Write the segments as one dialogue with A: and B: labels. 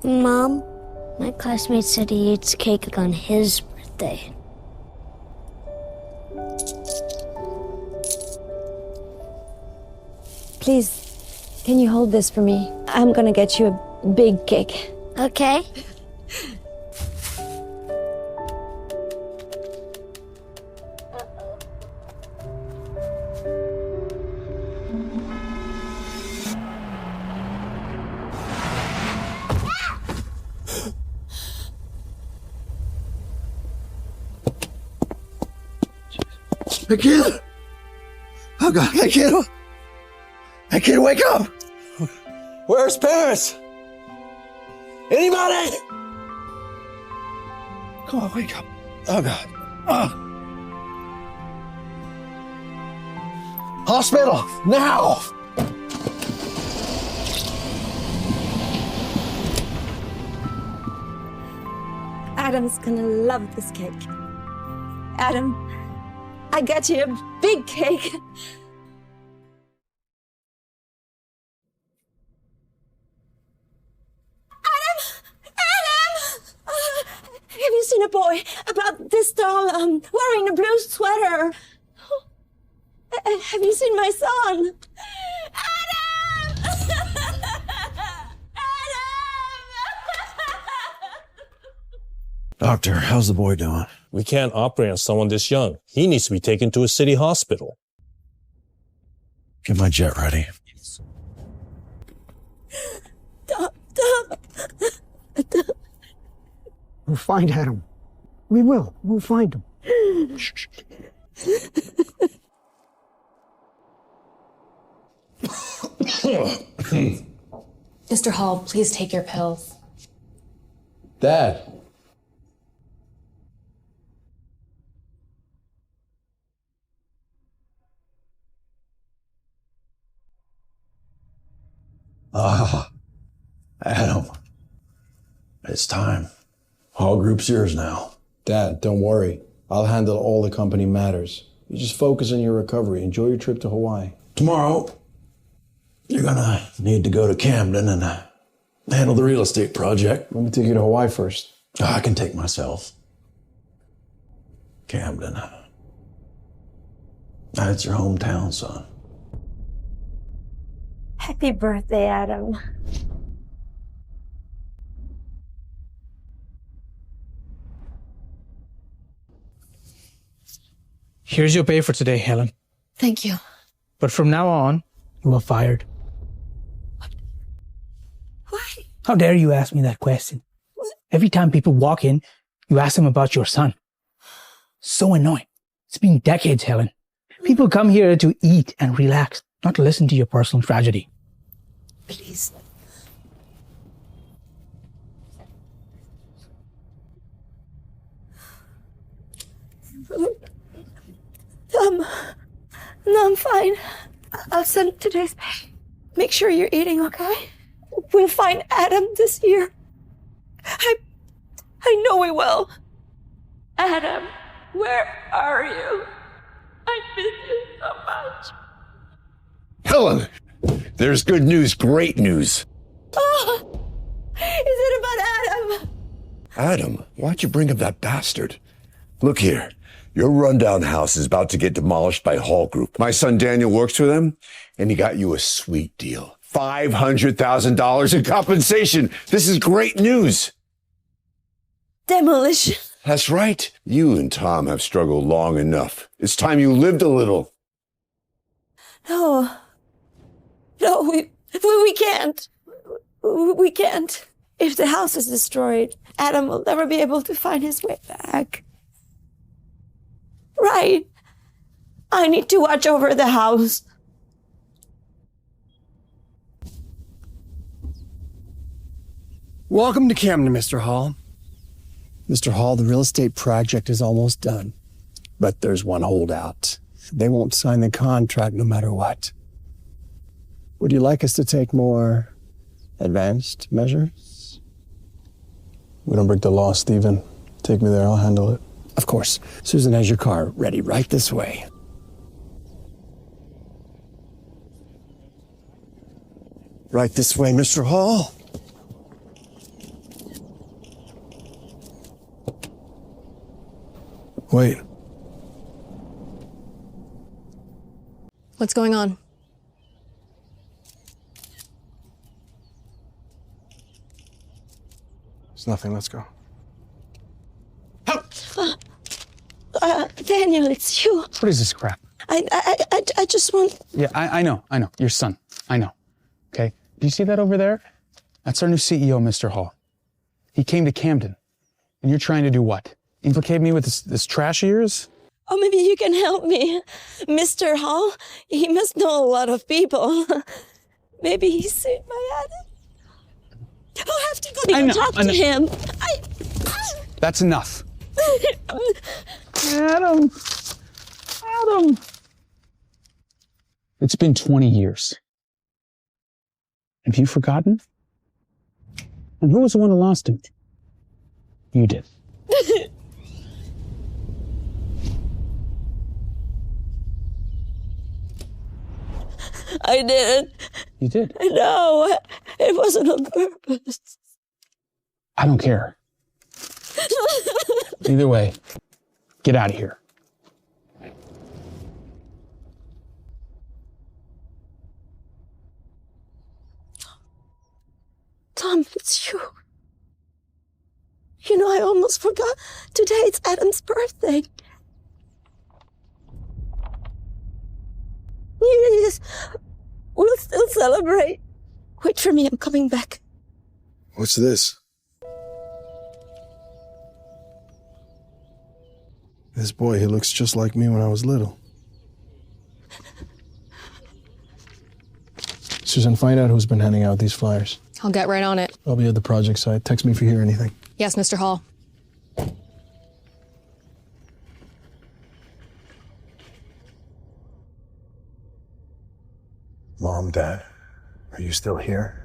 A: Mom, my classmate said he eats cake on his birthday.
B: Please, can you hold this for me? I'm gonna get you a big cake.
A: Okay.
C: I can't. Oh God, I can't. I can't wake up. Where's Paris? Anybody? Come on, wake up. Oh God. Hospital, now.
B: Adam's gonna love this cake. Adam, I got you a big cake. Have you seen a boy about this tall, wearing a blue sweater? Have you seen my son? Adam!
C: Doctor, how's the boy doing?
D: We can't operate on someone this young. He needs to be taken to a city hospital.
C: Get my jet ready.
B: Tom.
E: We'll find Adam. We will. We'll find him. Shh.
F: Mr. Hall, please take your pills.
C: Dad. Adam. It's time. All group's yours now.
G: Dad, don't worry. I'll handle all the company matters. You just focus on your recovery. Enjoy your trip to Hawaii.
C: Tomorrow, you're gonna need to go to Camden and handle the real estate project.
G: Let me take you to Hawaii first.
C: I can take myself. Camden. That's your hometown, son.
B: Happy birthday, Adam.
H: Here's your pay for today, Helen.
F: Thank you.
H: But from now on, you are fired.
B: Why?
H: How dare you ask me that question? Every time people walk in, you ask them about your son. So annoying. It's been decades, Helen. People come here to eat and relax, not to listen to your personal tragedy.
B: Please. No, I'm fine. I'll send today's pay. Make sure you're eating, okay? We'll find Adam this year. I know we will. Adam, where are you? I miss you so much.
I: Helen, there's good news, great news.
B: Oh, is it about Adam?
I: Adam, why'd you bring up that bastard? Look here, your rundown house is about to get demolished by Hall Group. My son Daniel works for them, and he got you a sweet deal. $500,000 in compensation. This is great news.
B: Demolition.
I: That's right. You and Tom have struggled long enough. It's time you lived a little.
B: No, we can't. We can't. If the house is destroyed, Adam will never be able to find his way back. Right. I need to watch over the house.
E: Welcome to Camden, Mr. Hall. Mr. Hall, the real estate project is almost done. But there's one holdout. They won't sign the contract no matter what. Would you like us to take more advanced measures?
G: We don't break the law, Stephen. Take me there, I'll handle it.
E: Of course. Susan has your car ready right this way.
I: Right this way, Mr. Hall.
G: Wait.
F: What's going on?
G: It's nothing. Let's go.
B: Daniel, it's you.
H: What is this crap?
B: I just want...
H: Yeah, I know. Your son. I know. Okay? Do you see that over there? That's our new CEO, Mr. Hall. He came to Camden. And you're trying to do what? Implicate me with this trash of yours?
B: Oh, maybe you can help me. Mr. Hall, he must know a lot of people. Maybe he's seen my Adam. I'll have to go and talk to him.
H: That's enough. Adam. It's been 20 years. Have you forgotten? And who was the one who lost him? You did.
B: I did.
H: You did?
B: No, it wasn't on purpose.
H: I don't care. Either way, get out of here.
B: Tom, it's you. You know, I almost forgot. Today it's Adam's birthday. Yes, we'll still celebrate. Wait for me, I'm coming back.
G: What's this? This boy, he looks just like me when I was little. Susan, find out who's been handing out these flyers.
F: I'll get right on it.
G: I'll be at the project site. Text me if you hear anything.
F: Yes, Mr. Hall.
G: Mom, Dad, are you still here?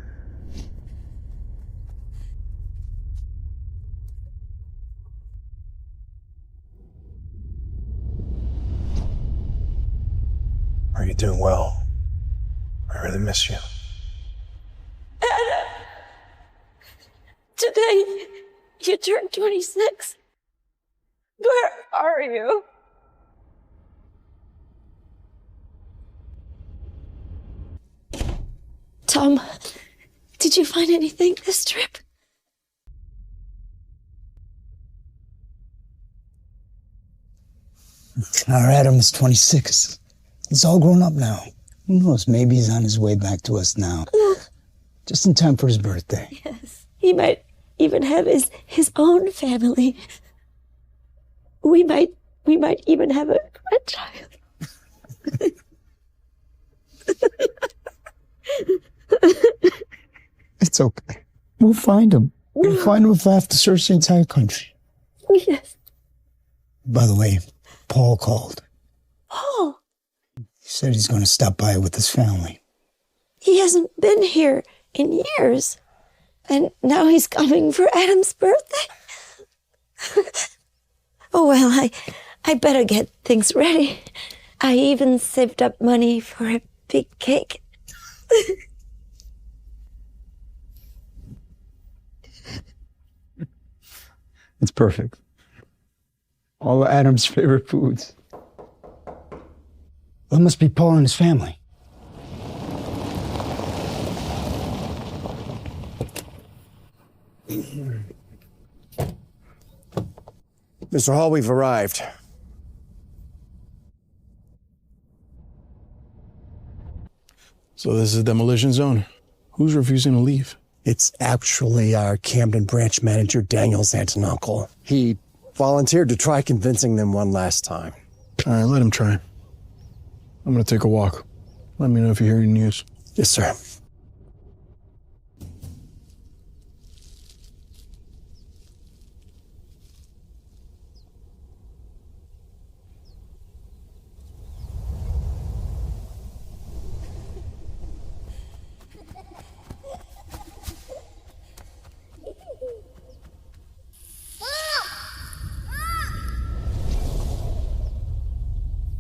G: Are you doing well? I really miss you.
B: Today, you turned 26. Where are you? Tom, did you find anything this trip?
E: Our Adam is 26. He's all grown up now. Who knows? Maybe he's on his way back to us now. Just in time for his birthday.
B: Yes. He might even have his own family. We might even have a grandchild.
E: It's okay. We'll find him. We'll find him if I have to search the entire country.
B: Yes.
E: By the way, Paul called.
B: Paul?
E: He said he's going to stop by with his family.
B: He hasn't been here in years. And now he's coming for Adam's birthday? Oh, well, I better get things ready. I even saved up money for a big cake.
E: It's perfect. All of Adam's favorite foods. Well, it must be Paul and his family.
G: Mr. Hall, we've arrived. So this is demolition zone. Who's refusing to leave?
E: It's actually our Camden branch manager, Daniel's aunt and uncle. He volunteered to try convincing them one last time.
G: All right, let him try. I'm gonna take a walk. Let me know if you hear any news.
E: Yes, sir.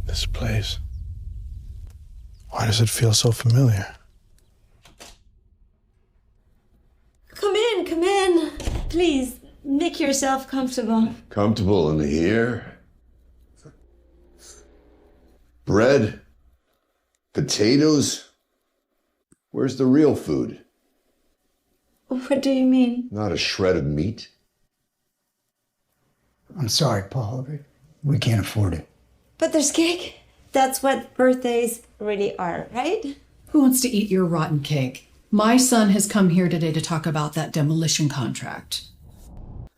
G: This place. Why does it feel so familiar?
B: Come in. Please, make yourself comfortable.
I: Comfortable in here? Bread? Potatoes? Where's the real food?
B: What do you mean?
I: Not a shred of meat?
E: I'm sorry, Paul. We can't afford it.
B: But there's cake. That's what birthdays really are, right?
J: Who wants to eat your rotten cake? My son has come here today to talk about that demolition contract.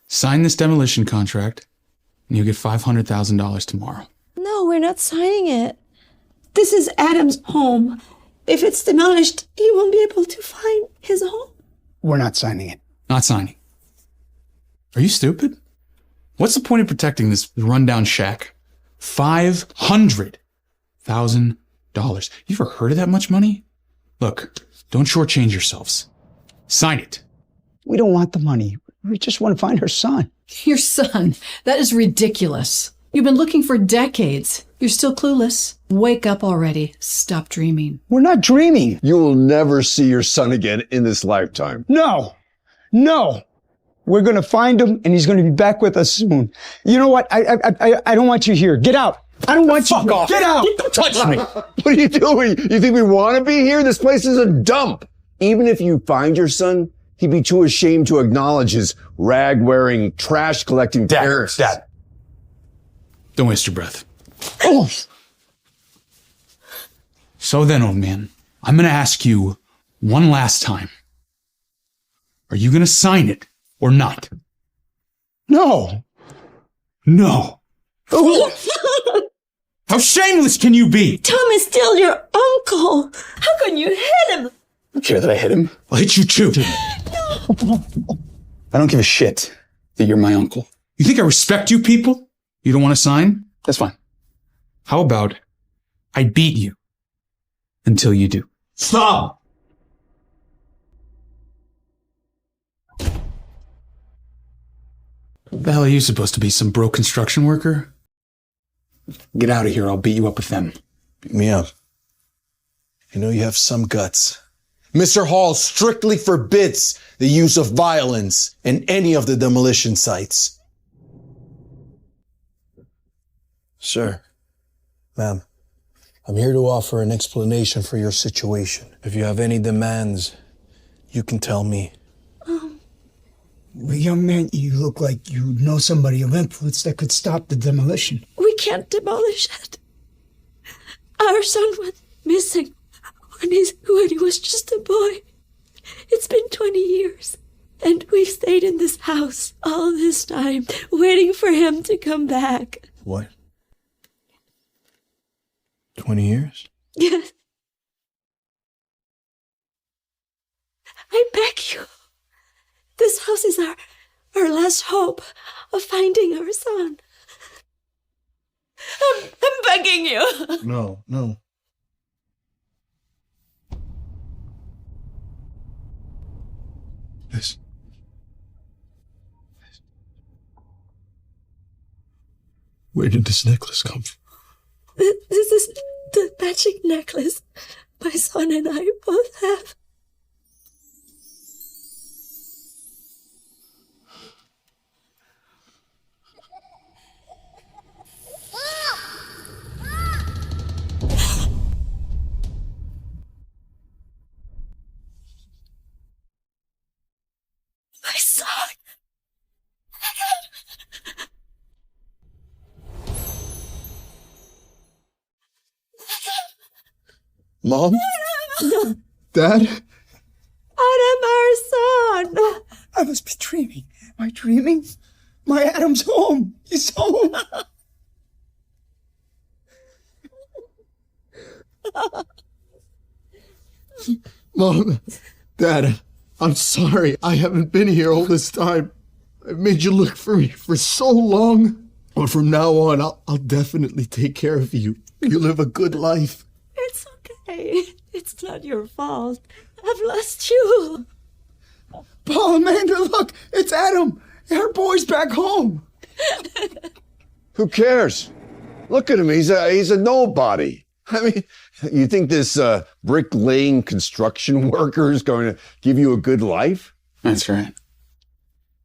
K: Sign this demolition contract, and you get $500,000 tomorrow.
B: No, we're not signing it. This is Adam's home. If it's demolished, he won't be able to find his home.
E: We're not signing it.
K: Not signing. Are you stupid? What's the point of protecting this rundown shack? $500,000. You ever heard of that much money? Look, don't shortchange yourselves. Sign it.
E: We don't want the money. We just want to find her son.
J: Your son? That is ridiculous. You've been looking for decades. You're still clueless. Wake up already. Stop dreaming.
E: We're not dreaming.
I: You will never see your son again in this lifetime.
E: No. We're going to find him, and he's going to be back with us soon. You know what? I don't want you here. Get out. I don't want you.
I: Fuck off.
E: Get out.
I: Don't touch me. What are you doing? You think we want to be here? This place is a dump. Even if you find your son, he'd be too ashamed to acknowledge his rag-wearing, trash-collecting parents.
K: Dad. Don't waste your breath.
E: Oh.
K: So then, old man, I'm going to ask you one last time. Are you going to sign it or not?
E: No.
K: How shameless can you be?
B: Tom is still your uncle. How can you hit him?
E: I don't care that I hit him.
K: I'll hit you too.
E: I don't give a shit that you're my uncle.
K: You think I respect you people? You don't want to sign?
E: That's fine.
K: How about I beat you until you do?
E: Stop.
K: What the hell are you supposed to be, some broke construction worker? Get out of here, I'll beat you up with them.
G: Beat me up. You know you have some guts. Mr. Hall strictly forbids the use of violence in any of the demolition sites. Sir, ma'am, I'm here to offer an explanation for your situation. If you have any demands, you can tell me.
E: Well, young man, you look like you know somebody of influence that could stop the demolition.
B: We can't demolish it. Our son went missing when he was just a boy. It's been 20 years, and we've stayed in this house all this time, waiting for him to come back.
G: What? 20 years?
B: Yes. I beg you. This house is our last hope of finding our son. I'm begging you.
G: No.
K: This.
G: Where did this necklace come from?
B: This is the magic necklace my son and I both have. My son.
G: Mom? Dad?
B: Adam, our son.
E: I must be dreaming. Am I dreaming? My Adam's home. He's home.
G: Mom, Dad, I'm sorry. I haven't been here all this time. I've made you look for me for so long. But from now on, I'll definitely take care of you. You live a good life.
B: It's okay. It's not your fault. I've lost you.
E: Paul, Amanda, look. It's Adam. Our boy's back home.
I: Who cares? Look at him. He's a nobody. I mean, you think this brick-laying construction worker is going to give you a good life?
K: That's right.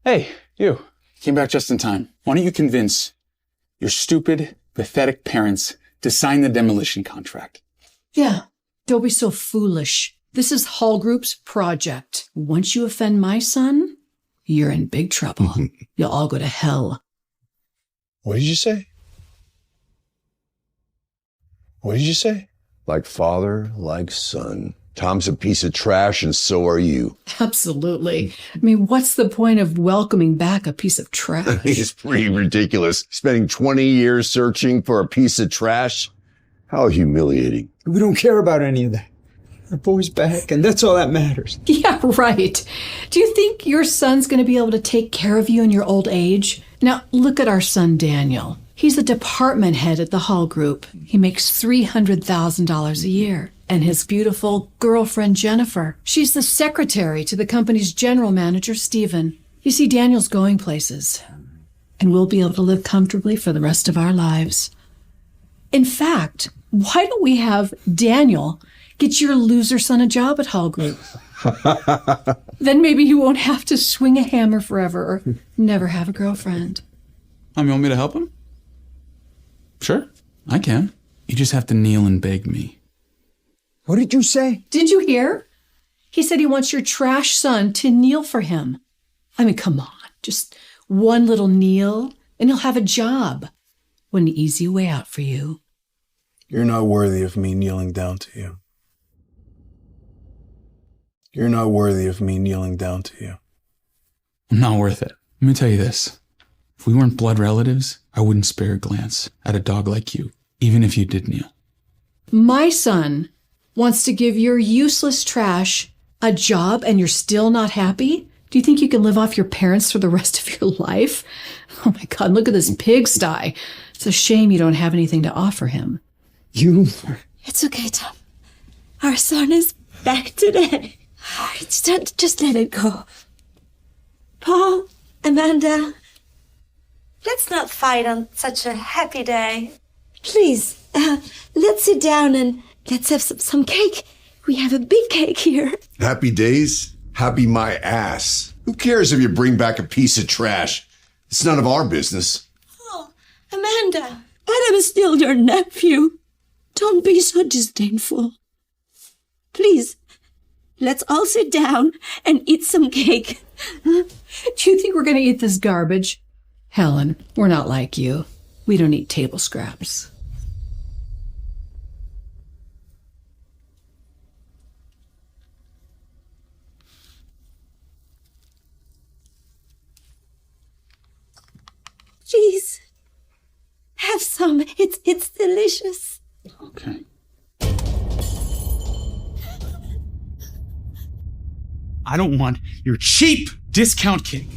K: Hey, you. Came back just in time. Why don't you convince your stupid, pathetic parents to sign the demolition contract.
J: Yeah, don't be so foolish. This is Hall Group's project. Once you offend my son, you're in big trouble. You'll all go to hell.
C: What did you say? What did you say?
I: Like father, like son. Tom's a piece of trash and so are you.
J: Absolutely. I mean, what's the point of welcoming back a piece of trash?
I: It's pretty ridiculous. Spending 20 years searching for a piece of trash? How humiliating.
E: We don't care about any of that. Our boy's back, and that's all that matters.
J: Yeah, right. Do you think your son's going to be able to take care of you in your old age? Now, look at our son, Daniel. He's the department head at the Hall Group. He makes $300,000 a year. And his beautiful girlfriend, Jennifer. She's the secretary to the company's general manager, Stephen. You see, Daniel's going places. And we'll be able to live comfortably for the rest of our lives. In fact, why don't we have Daniel get your loser son a job at Hall Group? Then maybe you won't have to swing a hammer forever or never have a girlfriend.
K: You want me to help him? Sure, I can. You just have to kneel and beg me.
E: What did you say?
J: Did you hear? He said he wants your trash son to kneel for him. I mean, come on. Just one little kneel and he'll have a job. What an easy way out for you.
L: You're not worthy of me kneeling down to you. You're not worthy of me kneeling down to you.
K: I'm not worth it. Let me tell you this. If we weren't blood relatives, I wouldn't spare a glance at a dog like you, even if you did kneel.
J: My son wants to give your useless trash a job and you're still not happy? Do you think you can live off your parents for the rest of your life? Oh my God, look at this pigsty. It's a shame you don't have anything to offer him.
B: It's okay, Tom. Our son is back today. Just let it go. Paul, Amanda, let's not fight on such a happy day. Please, let's sit down and let's have some cake. We have a big cake here.
I: Happy days? Happy my ass. Who cares if you bring back a piece of trash? It's none of our business.
B: Oh, Amanda, Adam is still your nephew. Don't be so disdainful. Please, let's all sit down and eat some cake.
J: Do you think we're going to eat this garbage? Helen, we're not like you. We don't eat table scraps.
B: Please, have some. It's delicious.
K: Okay. I don't want your cheap discount cake.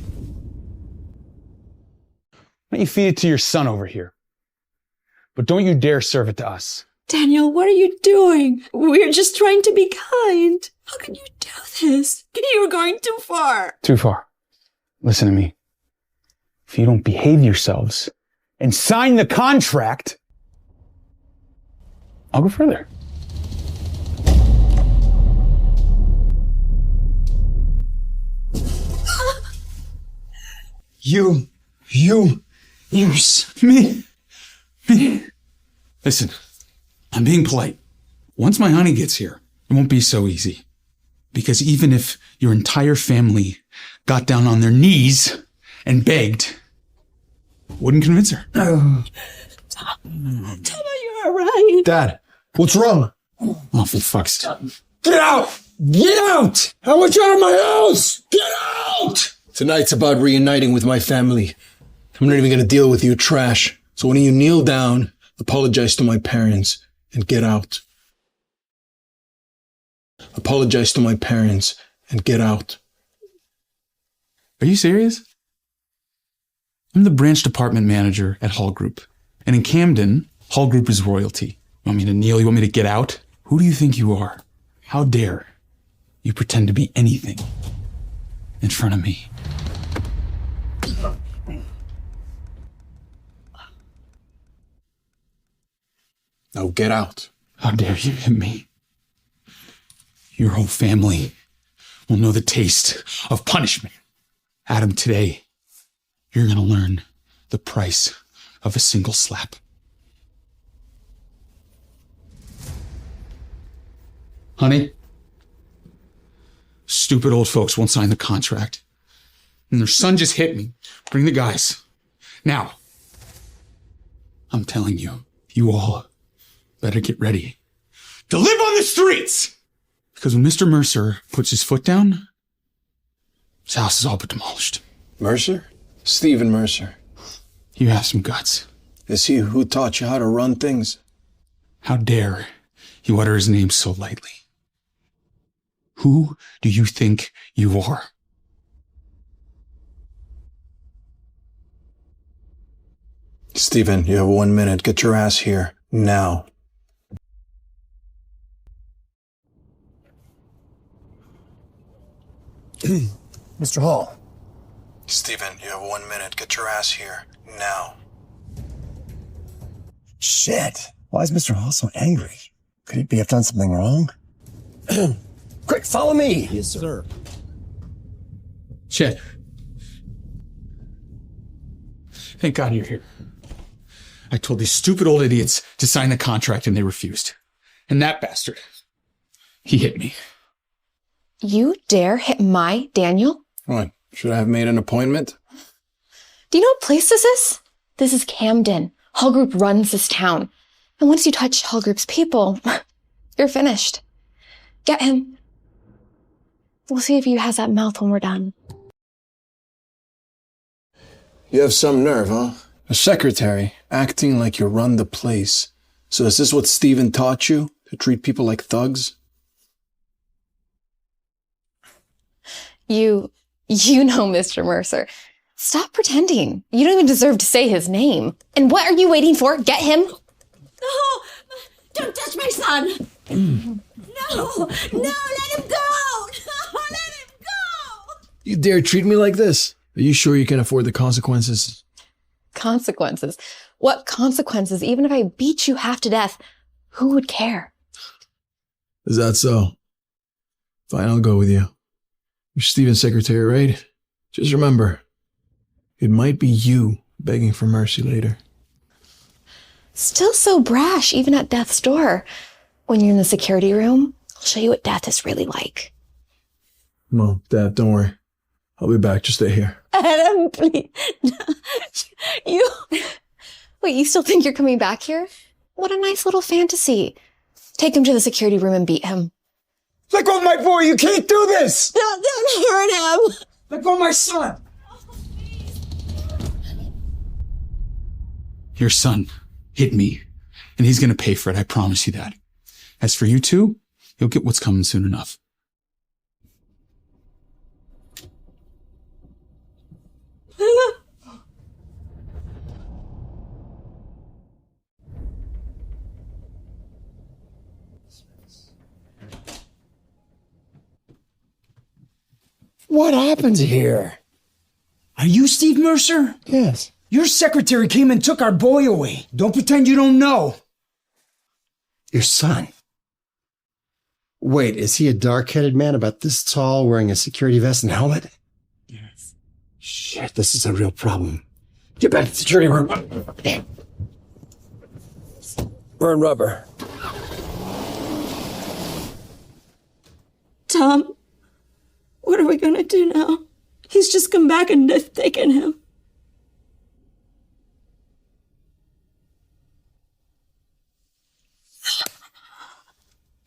K: Why don't you feed it to your son over here? But don't you dare serve it to us.
B: Daniel, what are you doing? We're just trying to be kind. How can you do this? You're going too far.
K: Too far. Listen to me. If you don't behave yourselves and sign the contract, I'll go further. Me. Listen, I'm being polite. Once my honey gets here, it won't be so easy. Because even if your entire family got down on their knees and begged, wouldn't convince her.
B: Tom, are you all right?
L: Dad, what's wrong?
K: Oh, for fuck's sake.
L: Get out! Get out! I want you out of my house! Get out! Tonight's about reuniting with my family. I'm not even gonna deal with you trash. So when you kneel down, apologize to my parents, and get out. Apologize to my parents, and get out.
K: Are you serious? I'm the branch department manager at Hall Group. And in Camden, Hall Group is royalty. You want me to kneel? You want me to get out? Who do you think you are? How dare you pretend to be anything in front of me?
L: Now get out.
K: How dare you hit me? Your whole family will know the taste of punishment. Adam, today, you're going to learn the price of a single slap. Honey? Stupid old folks won't sign the contract. And their son just hit me. Bring the guys. Now. I'm telling you, you all better get ready to live on the streets! Because when Mr. Mercer puts his foot down, his house is all but demolished.
L: Mercer? Stephen Mercer.
K: You have some guts.
L: Is he who taught you how to run things?
K: How dare you utter his name so lightly? Who do you think you are?
L: Stephen, you have 1 minute. Get your ass here. Now.
E: Mr. Hall.
L: Stephen, you have 1 minute. Get your ass here. Now.
E: Shit. Why is Mr. Hall so angry? Could he have done something wrong? Quick, follow me.
C: Yes, sir.
K: Chet. Thank God you're here. I told these stupid old idiots to sign the contract and they refused. And that bastard, he hit me.
F: You dare hit my Daniel?
L: What? Should I have made an appointment?
F: Do you know what place this is? This is Camden. Hall Group runs this town. And once you touch Hall Group's people, you're finished. Get him. We'll see if he has that mouth when we're done.
L: You have some nerve, huh? A secretary acting like you run the place. So is this what Stephen taught you? To treat people like thugs?
F: You know Mr. Mercer. Stop pretending. You don't even deserve to say his name. And what are you waiting for? Get him.
B: No! Don't touch my son! No! No, let him go! No, let him go!
L: You dare treat me like this? Are you sure you can afford the consequences?
F: Consequences? What consequences? Even if I beat you half to death, who would care?
L: Is that so? Fine, I'll go with you. You're Stephen's secretary, right? Just remember, it might be you begging for mercy later.
F: Still so brash, even at death's door. When you're in the security room, I'll show you what death is really like.
L: Mom, Dad, don't worry. I'll be back. Just stay here.
F: Adam, please. You... Wait, you still think you're coming back here? What a nice little fantasy. Take him to the security room and beat him.
E: Let go of my boy! You can't do this!
B: Don't hurt him!
E: Let go of my son!
K: Your son hit me, and he's gonna pay for it, I promise you that. As for you two, you'll get what's coming soon enough.
E: What happened here?
M: Are you Steve Mercer?
E: Yes.
M: Your secretary came and took our boy away. Don't pretend you don't know.
E: Your son. Wait, is he a dark-headed man about this tall wearing a security vest and helmet?
M: Yes.
E: Shit, this is a real problem. Get back to the security room. Burn rubber.
B: Tom, what are we gonna do now? He's just come back and they've taken him.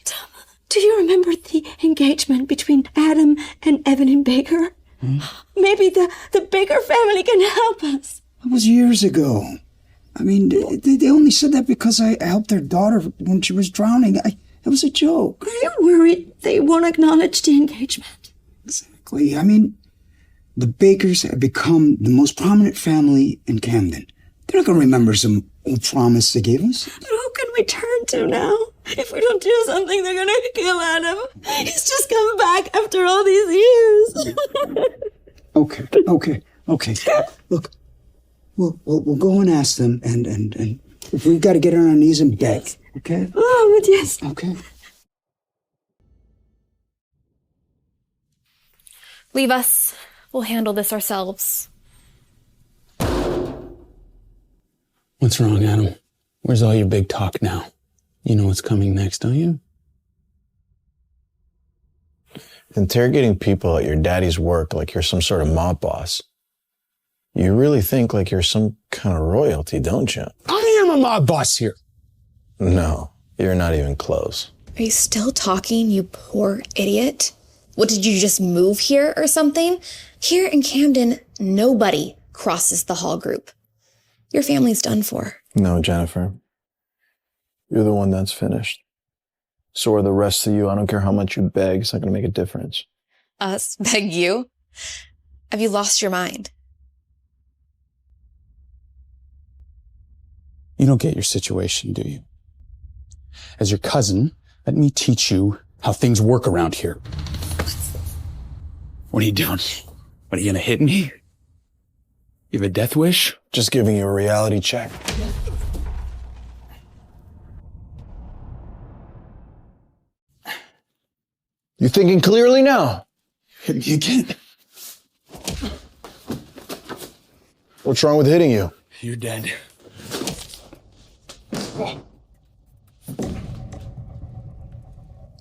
B: Tom, do you remember the engagement between Adam and Evelyn Baker? Maybe the Baker family can help us.
M: That was years ago. I mean, they only said that because I helped their daughter when she was drowning. It was a joke.
B: Are you worried they won't acknowledge the engagement?
M: Exactly. I mean, the Bakers have become the most prominent family in Camden. They're not going to remember some old promise they gave us.
B: But who can we turn to now? If we don't do something, they're gonna kill Adam. He's just come back after all these years.
M: Okay. Look, we'll go and ask them, and if we've got to get on our knees and beg, okay?
B: Oh, but yes.
M: Okay.
F: Leave us. We'll handle this ourselves.
K: What's wrong, Adam? Where's all your big talk now? You know what's coming next, don't you?
C: Interrogating people at your daddy's work like you're some sort of mob boss. You really think like you're some kind of royalty, don't you?
L: I am a mob boss here.
C: No, you're not even close.
F: Are you still talking, you poor idiot? What, did you just move here or something? Here in Camden, nobody crosses the Hall group. Your family's done for.
C: No, Jennifer. You're the one that's finished. So are the rest of you. I don't care how much you beg. It's not going to make a difference.
F: Us? Beg you? Have you lost your mind?
K: You don't get your situation, do you? As your cousin, let me teach you how things work around here. What are you doing? What, are you gonna hit me? You have a death wish?
C: Just giving you a reality check. You thinking clearly now?
L: Hit me again.
C: What's wrong with hitting you?
L: You're dead.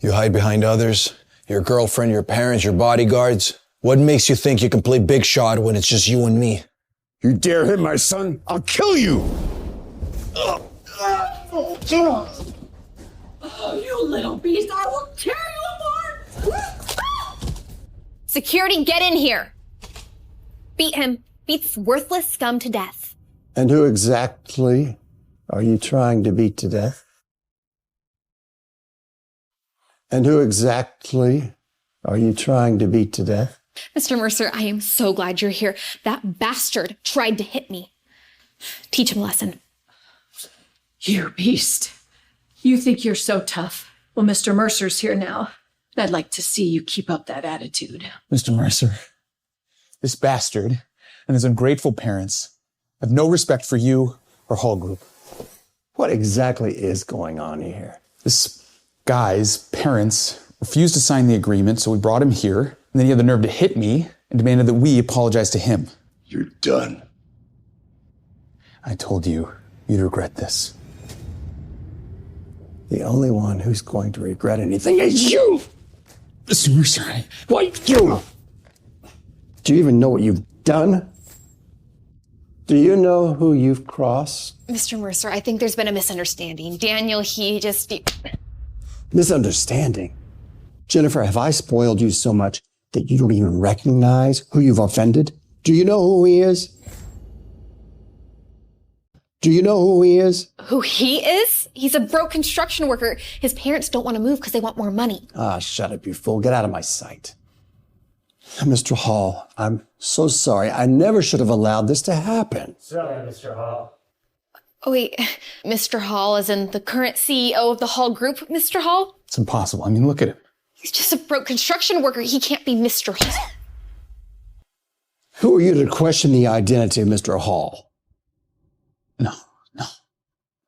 C: You hide behind others, your girlfriend, your parents, your bodyguards. What makes you think you can play big shot when it's just you and me?
I: You dare hit my son? I'll kill you!
B: Oh, you little beast, I will tear you apart!
F: Security, get in here! Beat him. Beat this worthless scum to death.
E: And who exactly are you trying to beat to death? And who exactly are you trying to beat to death?
F: Mr. Mercer, I am so glad you're here. That bastard tried to hit me. Teach him a lesson.
J: You beast. You think you're so tough. Well, Mr. Mercer's here now. I'd like to see you keep up that attitude.
K: Mr. Mercer, this bastard and his ungrateful parents have no respect for you or Hall Group.
E: What exactly is going on here?
K: This guy's parents refused to sign the agreement, so we brought him here, and then he had the nerve to hit me and demanded that we apologize to him.
I: You're done.
K: I told you, you'd regret this.
E: The only one who's going to regret anything is you!
K: Mr. Mercer,
E: Why you? Do you even know what you've done? Do you know who you've crossed?
F: Mr. Mercer, I think there's been a misunderstanding. Daniel,
E: Misunderstanding? Jennifer, have I spoiled you so much that you don't even recognize who you've offended? Do you know who he is? Do you know who he is?
F: Who he is? He's a broke construction worker. His parents don't want to move because they want more money.
E: Ah, shut up, you fool. Get out of my sight. Mr. Hall, I'm so sorry. I never should have allowed this to happen.
H: Sorry, Mr. Hall.
F: Oh, wait. Mr. Hall is in the current CEO of the Hall Group, Mr. Hall?
K: it's impossible. I mean, look at him.
F: He's just a broke construction worker. He can't be Mr. Hall.
E: Who are you to question the identity of Mr. Hall?
K: No.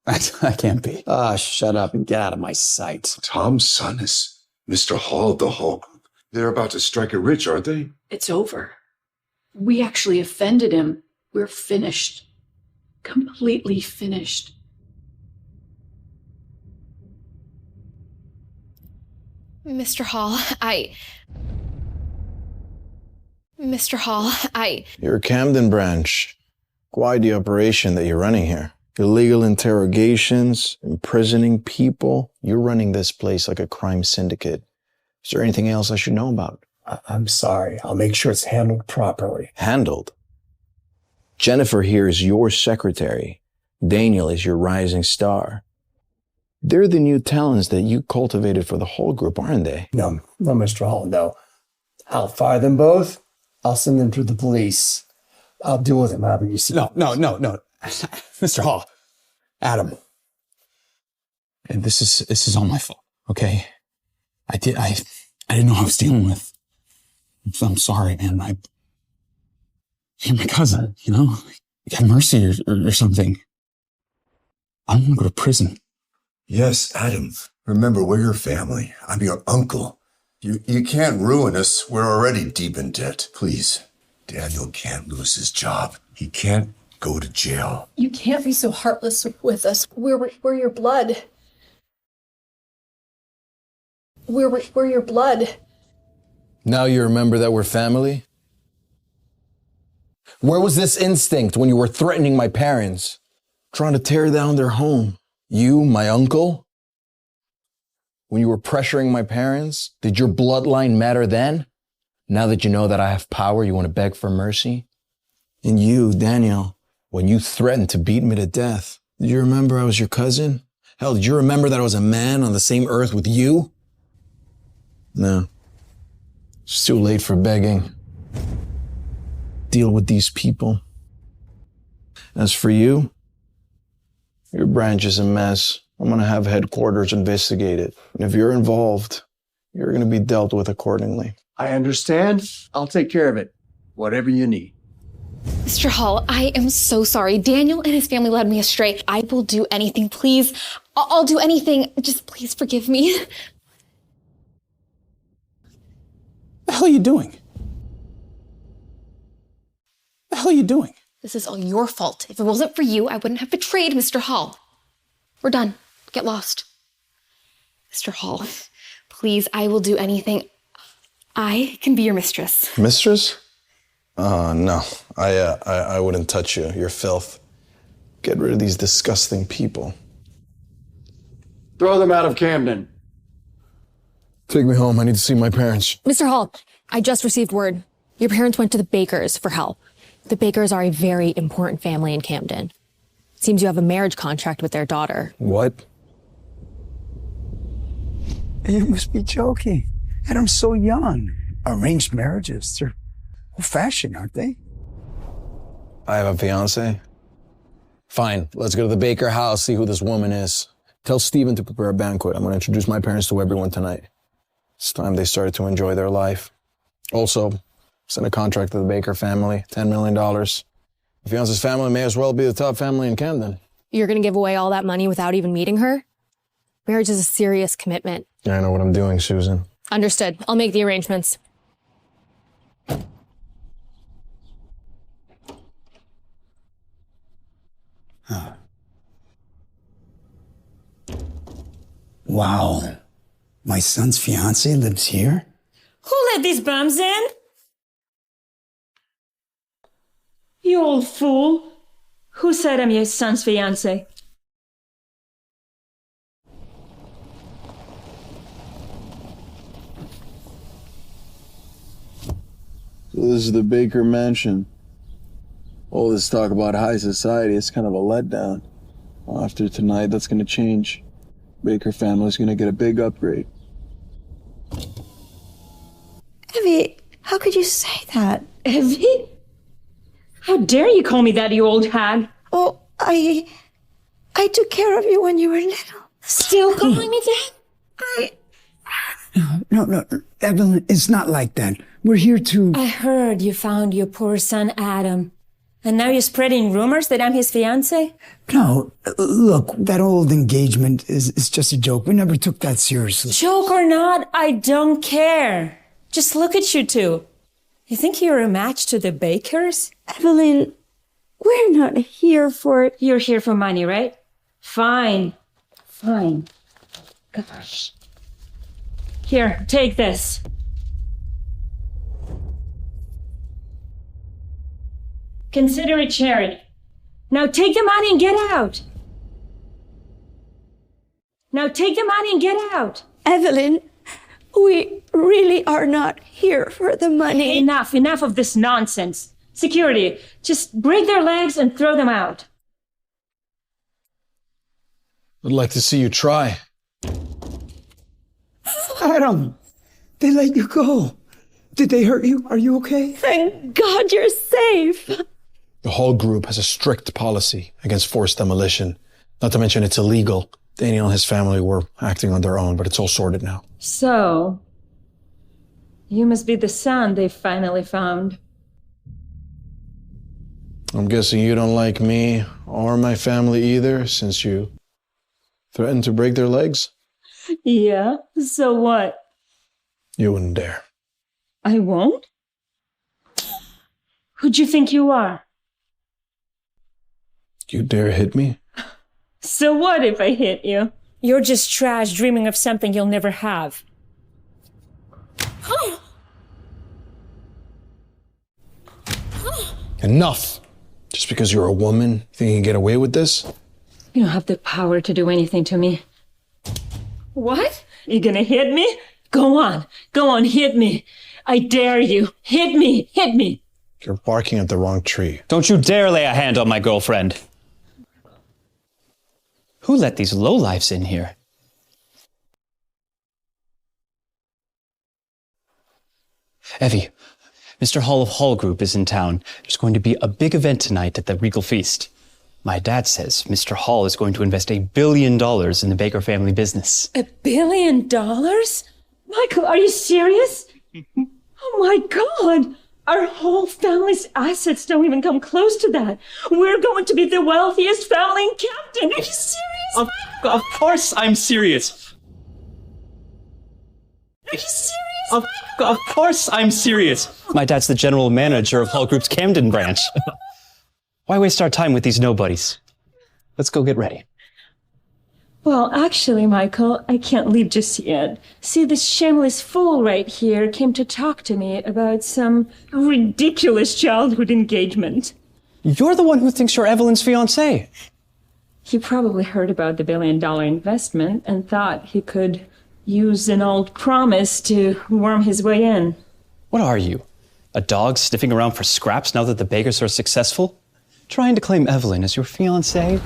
K: I can't be.
E: Ah, shut up and get out of my sight.
I: Tom's son is Mr. Hall of the Hall Group. They're about to strike it rich, aren't they?
J: It's over. We actually offended him. We're finished. Completely finished.
F: Mr. Hall,
C: You're Camden branch. Why the operation that you're running here? Illegal interrogations, imprisoning people. You're running this place like a crime syndicate. Is there anything else I should know about?
E: I'm sorry. I'll make sure it's handled properly.
C: Handled? Jennifer here is your secretary. Daniel is your rising star. They're the new talents that you cultivated for the whole group, aren't they?
E: No, Mr. Hall, no. I'll fire them both. I'll send them to the police. I'll deal with them however you see.
K: No. Mr. Hall, Adam. And this is all my fault, okay? I didn't know who I was dealing with. I'm sorry, man. You're my cousin, you know? Have mercy or something. I don't want to go to prison.
I: Yes, Adam. Remember, we're your family. I'm your uncle. You can't ruin us. We're already deep in debt. Please, Daniel can't lose his job. He can't go to jail.
B: You can't be so heartless with us. We're your blood. We're your blood.
C: Now you remember that we're family? Where was this instinct when you were threatening my parents? Trying to tear down their home? You, my uncle? When you were pressuring my parents? Did your bloodline matter then? Now that you know that I have power, you want to beg for mercy? And you, Daniel, when you threatened to beat me to death, did you remember I was your cousin? Hell, did you remember that I was a man on the same earth with you? No. It's too late for begging. Deal with these people. As for you, your branch is a mess. I'm going to have headquarters investigate it. And if you're involved, you're going to be dealt with accordingly.
N: I understand. I'll take care of it. Whatever you need.
F: Mr. Hall, I am so sorry. Daniel and his family led me astray. I will do anything, please. I'll do anything. Just please forgive me.
H: What the hell are you doing? What the hell are you doing?
F: This is all your fault. If it wasn't for you, I wouldn't have betrayed Mr. Hall. We're done. Get lost. Mr. Hall, please, I will do anything. I can be your mistress.
C: Mistress? No. I wouldn't touch you. You're filth. Get rid of these disgusting people.
N: Throw them out of Camden.
C: Take me home. I need to see my parents.
O: Mr. Hall, I just received word. Your parents went to the Bakers for help. The Bakers are a very important family in Camden. Seems you have a marriage contract with their daughter.
C: What?
M: You must be joking. Adam's so young. Arranged marriages, they're old-fashioned, aren't they?
C: I have a fiance. Fine. Let's go to the Baker house, see who this woman is. Tell Steven to prepare a banquet. I'm going to introduce my parents to everyone tonight. It's time they started to enjoy their life. Also, send a contract to the Baker family, $10 million. The fiance's family may as well be the top family in Camden.
O: You're going to give away all that money without even meeting her? Marriage is a serious commitment.
C: Yeah, I know what I'm doing, Susan.
O: Understood. I'll make the arrangements.
M: Huh. Wow. My son's fiance lives here?
B: Who let these bums in? You old fool. Who said I'm your son's fiance?
C: So this is the Baker mansion. All this talk about high society is kind of a letdown. After tonight, that's going to change. Baker family's going to get a big upgrade.
B: Evie, how could you say that? Evie? How dare you call me that, you old hag?
P: Oh, I took care of you when you were little.
B: Still calling me that?
M: No, Evelyn, it's not like that. We're here to...
B: I heard you found your poor son, Adam. And now you're spreading rumors that I'm his fiancé?
M: No, look, that old engagement is just a joke. We never took that seriously.
B: Joke or not, I don't care. Just look at you two. You think you're a match to the Bakers?
P: Evelyn, we're not here for...
B: You're here for money, right? Fine. Gosh. Here, take this. Consider it charity. Now take the money and get out.
P: Evelyn, we really are not here for the money.
B: Enough of this nonsense. Security, just break their legs and throw them out.
C: I'd like to see you try.
M: Adam, they let you go. Did they hurt you? Are you okay?
P: Thank God you're safe.
C: The Hall Group has a strict policy against forced demolition. Not to mention it's illegal. Daniel and his family were acting on their own, but it's all sorted now.
B: So, you must be the son they finally found.
C: I'm guessing you don't like me or my family either, since you threatened to break their legs?
B: Yeah, so what?
C: You wouldn't dare.
B: I won't? Who'd you think you are?
C: You dare hit me?
B: So what if I hit you? You're just trash dreaming of something you'll never have.
C: Enough! Just because you're a woman, you think you can get away with this?
Q: You don't have the power to do anything to me. What? You gonna hit me? Go on, hit me. I dare you. Hit me.
C: You're barking at the wrong tree.
R: Don't you dare lay a hand on my girlfriend. Who let these lowlifes in here? Evie, Mr. Hall of Hall Group is in town. There's going to be a big event tonight at the Regal Feast. My dad says Mr. Hall is going to invest $1 billion in the Baker family business.
Q: $1 billion? Michael, are you serious? Oh my God! Our whole family's assets don't even come close to that. We're going to be the wealthiest family in Camden. Are you serious?
R: Of course I'm serious.
Q: Are you serious?
R: Of course I'm serious. My dad's the general manager of Hall Group's Camden branch. Why waste our time with these nobodies? Let's go get ready.
Q: Well, actually, Michael, I can't leave just yet. See, this shameless fool right here came to talk to me about some ridiculous childhood engagement.
R: You're the one who thinks you're Evelyn's fiancé.
Q: He probably heard about the $1 billion investment and thought he could use an old promise to worm his way in.
R: What are you? A dog sniffing around for scraps now that the Bakers are successful? Trying to claim Evelyn as your fiancé?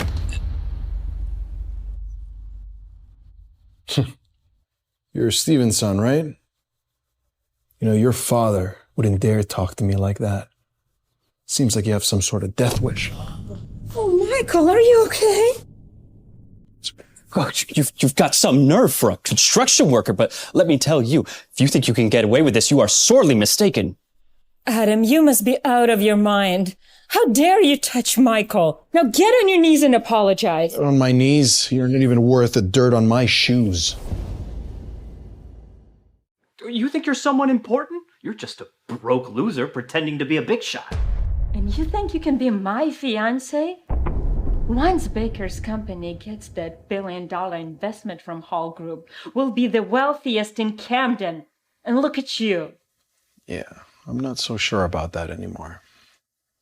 C: You're Steven's son, right? You know, your father wouldn't dare talk to me like that. Seems like you have some sort of death wish.
Q: Oh, Michael, are you okay?
R: God, you've got some nerve for a construction worker, but let me tell you, if you think you can get away with this, you are sorely mistaken.
Q: Adam, you must be out of your mind. How dare you touch Michael? Now get on your knees and apologize.
C: On my knees? You're not even worth the dirt on my shoes.
R: You think you're someone important? You're just a broke loser pretending to be a big shot.
Q: And you think you can be my fiancé? Once Baker's company gets that $1 billion investment from Hall Group, we'll be the wealthiest in Camden. And look at you.
C: Yeah, I'm not so sure about that anymore.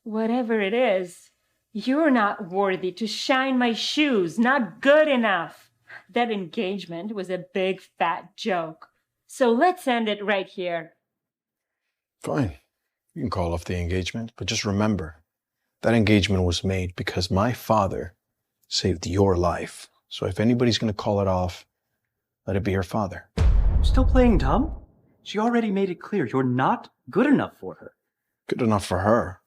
Q: Whatever it is, you're not worthy to shine my shoes. Not good enough. That engagement was a big fat joke. So let's end it right here.
C: Fine. You can call off the engagement, but just remember, that engagement was made because my father saved your life. So if anybody's going to call it off, let it be your father.
R: Still playing dumb? She already made it clear you're not good enough for her.
C: Good enough for her.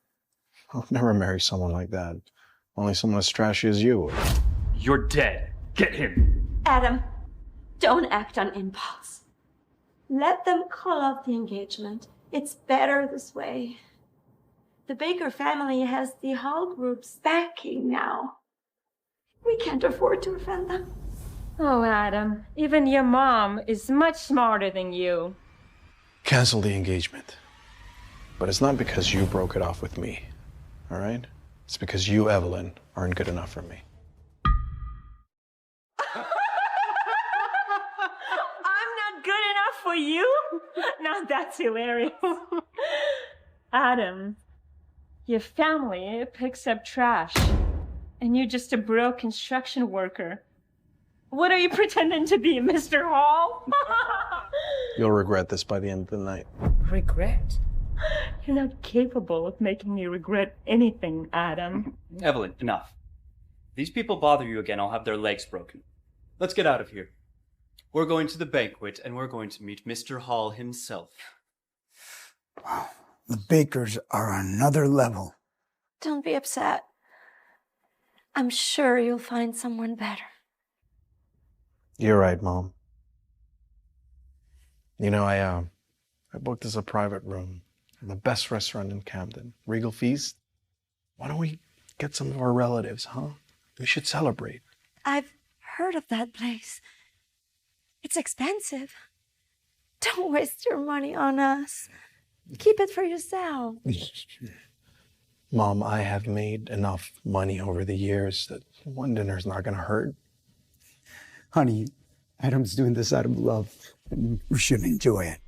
C: I'll never marry someone like that. Only someone as trashy as you.
R: You're dead. Get him.
B: Adam, don't act on impulse. Let them call off the engagement. It's better this way. The Baker family has the Hall Group's backing now. We can't afford to offend them.
Q: Oh, Adam, even your mom is much smarter than you.
C: Cancel the engagement. But it's not because you broke it off with me. All right? It's because you, Evelyn, aren't good enough for me.
Q: I'm not good enough for you? Now that's hilarious. Adam, your family picks up trash, and you're just a broke construction worker. What are you pretending to be, Mr. Hall?
C: You'll regret this by the end of the night.
Q: Regret? You're not capable of making me regret anything, Adam.
R: Evelyn, enough. If these people bother you again, I'll have their legs broken. Let's get out of here. We're going to the banquet, and we're going to meet Mr. Hall himself.
M: Wow, the Bakers are another level.
B: Don't be upset. I'm sure you'll find someone better.
C: You're right, Mom. You know, I booked us a private room in the best restaurant in Camden, Regal Feast. Why don't we get some of our relatives, huh? We should celebrate.
B: I've heard of that place. It's expensive. Don't waste your money on us. Keep it for yourself.
C: Mom, I have made enough money over the years that one dinner's not gonna hurt.
M: Honey, Adam's doing this out of love, and we should enjoy it.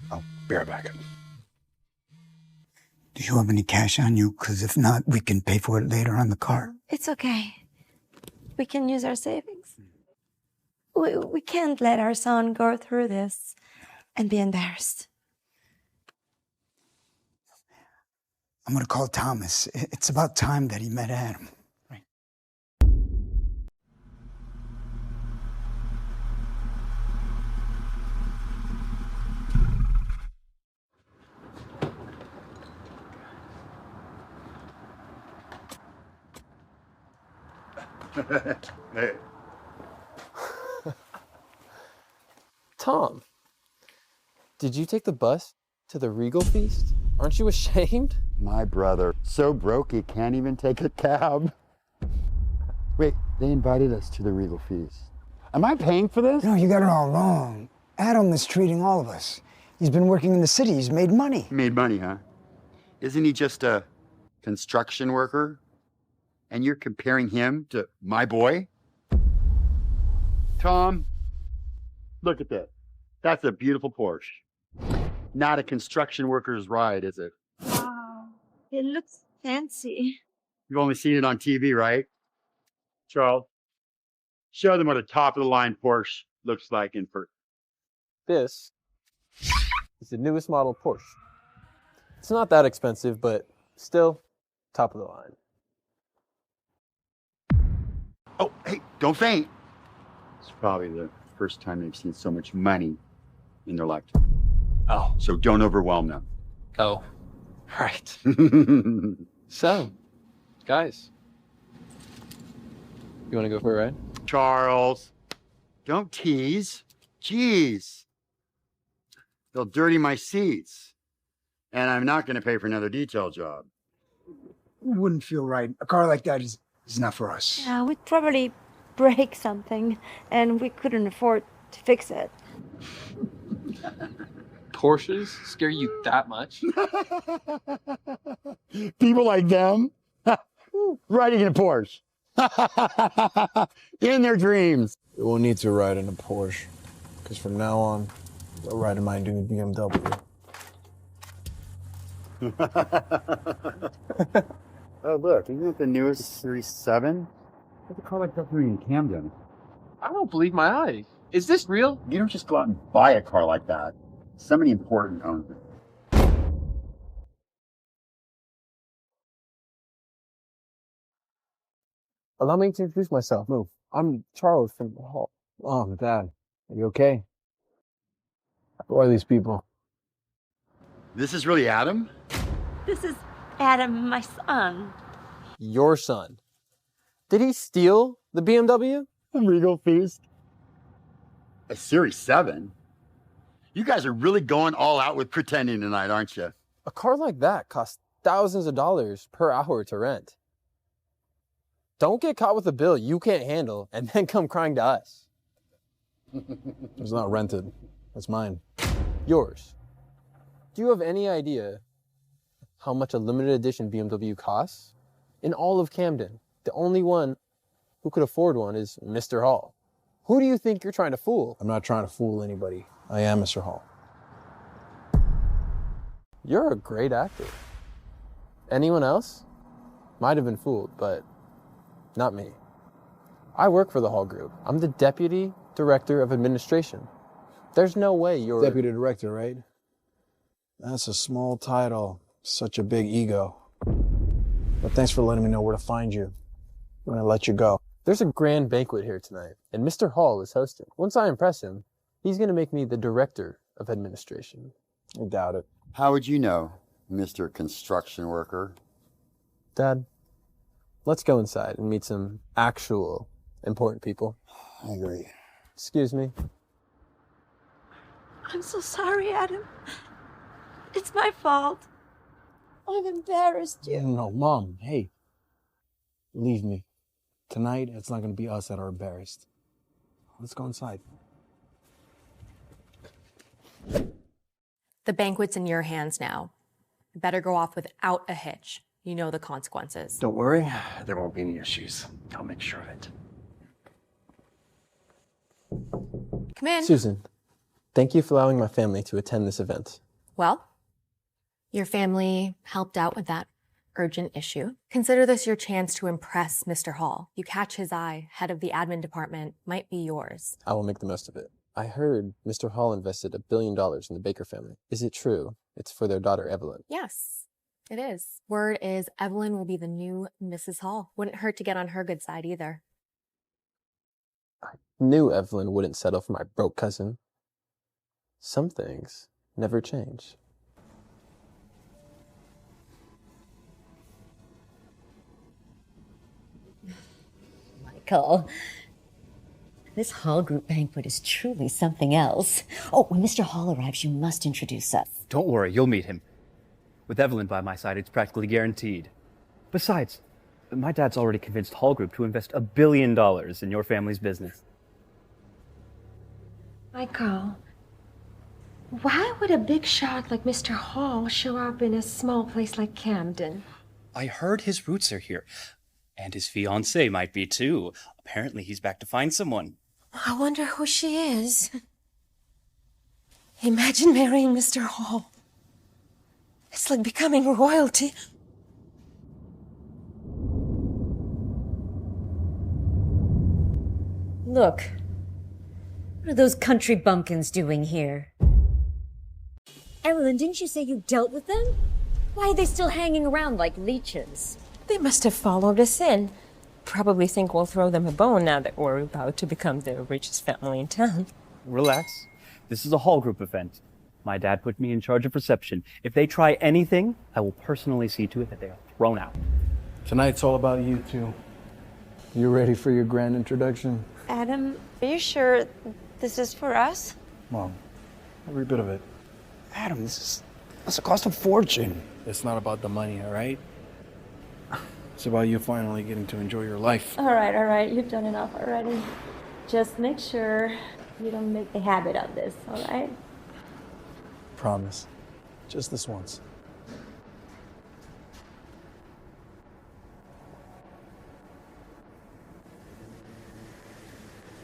C: I'll be right back.
M: Do you have any cash on you? Because if not, we can pay for it later on the car.
B: It's okay. We can use our savings. We can't let our son go through this and be embarrassed.
M: I'm going to call Thomas. It's about time that he met Adam.
N: Hey.
S: Tom, did you take the bus to the Regal Feast? Aren't you ashamed?
N: My brother, so broke he can't even take a cab. Wait, they invited us to the Regal Feast. Am I paying for this?
M: No, you got it all wrong. Adam is treating all of us. He's been working in the city. He's made money.
N: Made money, huh? Isn't he just a construction worker? And you're comparing him to my boy? Tom, look at that. That's a beautiful Porsche. Not a construction worker's ride, is it?
B: Wow, it looks fancy.
N: You've only seen it on TV, right? Charles, show them what a top-of-the-line Porsche looks like in person.
S: This is the newest model Porsche. It's not that expensive, but still top of the line.
N: Oh, hey, don't faint. It's probably the first time they've seen so much money in their lifetime.
S: Oh.
N: So don't overwhelm them.
S: Oh, right. So, guys, you want to go for a ride?
N: Charles, don't tease. Jeez. They'll dirty my seats. And I'm not going to pay for another detail job.
M: Wouldn't feel right. A car like that is not for us.
B: Yeah, we'd probably break something, and we couldn't afford to fix it.
S: Porsches scare you that much?
N: People like them riding in a Porsche. In their dreams.
C: You won't need to ride in a Porsche, because from now on, I'll ride in my new BMW.
N: Oh, look, isn't it the newest Series 7? What's a car like that in Camden?
S: I don't believe my eyes. Is this real?
N: You don't just go out and buy a car like that. Somebody important owns it.
S: Allow me to introduce myself. Move. I'm Charles from the hall.
C: Oh, Dad, are you okay? Who are these people?
N: This is really Adam?
B: This is Adam, my son.
S: Your son. Did he steal the BMW?
N: Regal Feast. A Series 7? You guys are really going all out with pretending tonight, aren't you?
S: A car like that costs thousands of dollars per hour to rent. Don't get caught with a bill you can't handle and then come crying to us.
C: It's not rented. It's mine.
S: Yours. Do you have any idea how much a limited edition BMW costs? In all of Camden, the only one who could afford one is Mr. Hall. Who do you think you're trying to fool?
C: I'm not trying to fool anybody. I am Mr. Hall.
S: You're a great actor. Anyone else might have been fooled, but not me. I work for the Hall Group. I'm the Deputy Director of Administration. There's no way you're...
C: Deputy Director, right? That's a small title. Such a big ego. But thanks for letting me know where to find you. I'm gonna let you go.
S: There's a grand banquet here tonight, and Mr. Hall is hosting. Once I impress him, he's gonna make me the Director of Administration.
C: I doubt it.
N: How would you know, Mr. Construction Worker?
S: Dad, let's go inside and meet some actual important people.
C: I agree.
S: Excuse me.
B: I'm so sorry, Adam. It's my fault. I've embarrassed you.
C: No, Mom, hey. Leave me. Tonight, it's not going to be us that are embarrassed. Let's go inside.
O: The banquet's in your hands now. You better go off without a hitch. You know the consequences.
L: Don't worry, there won't be any issues. I'll make sure of it.
O: Come in.
S: Susan, thank you for allowing my family to attend this event.
O: Well, Your family helped out with that urgent issue. Consider this your chance to impress Mr. Hall. You catch his eye, head of the admin department might be yours.
S: I will make the most of it. I heard Mr. Hall invested $1 billion in the Baker family. Is it true? It's for their daughter, Evelyn.
O: Yes, it is. Word is Evelyn will be the new Mrs. Hall. Wouldn't hurt to get on her good side either.
S: I knew Evelyn wouldn't settle for my broke cousin. Some things never change.
T: Michael, this Hall Group banquet is truly something else. Oh, when Mr. Hall arrives, you must introduce us.
R: Don't worry, you'll meet him. With Evelyn by my side, it's practically guaranteed. Besides, my dad's already convinced Hall Group to invest $1 billion in your family's business.
U: Michael, why would a big shot like Mr. Hall show up in a small place like Camden?
R: I heard his roots are here. And his fiancée might be too. Apparently he's back to find someone.
U: I wonder who she is. Imagine marrying Mr. Hall. It's like becoming royalty.
T: Look, what are those country bumpkins doing here? Evelyn, didn't you say you dealt with them? Why are they still hanging around like leeches?
U: They must have followed us in. Probably think we'll throw them a bone now that we're about to become the richest family in town.
R: Relax. This is a Hall Group event. My dad put me in charge of reception. If they try anything, I will personally see to it that they are thrown out.
C: Tonight's all about you two. You ready for your grand introduction?
P: Adam, are you sure this is for us?
C: Mom, every bit of it.
M: Adam, that's a cost of fortune.
C: It's not about the money, all right? It's about you finally getting to enjoy your life.
P: All right, you've done enough already. Just make sure you don't make a habit of this, all right?
C: Promise. Just this once.